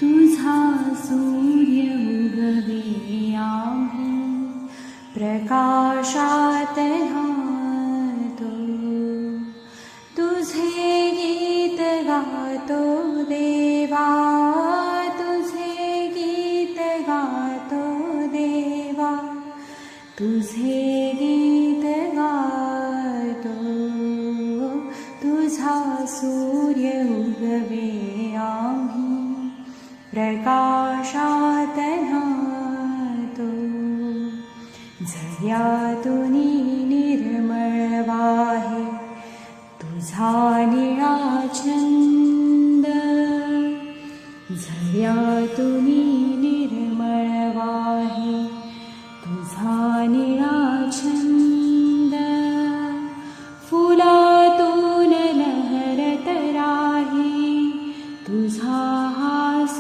तुझा सूर्य उगवे आम्ही प्रकाशात न्हातो, तुझे गीत गातो देवा, तुझे गीत गातो देवा, तुझे गीत गातो. तुझा सूर्य उगवे आम्ही प्रकाशात न्हातो, झऱ्यातूनी निर्मळ वाहे तुझा निळा छंद, झऱ्यातूनी निर्मळ वाहे तुझा निळा छंद.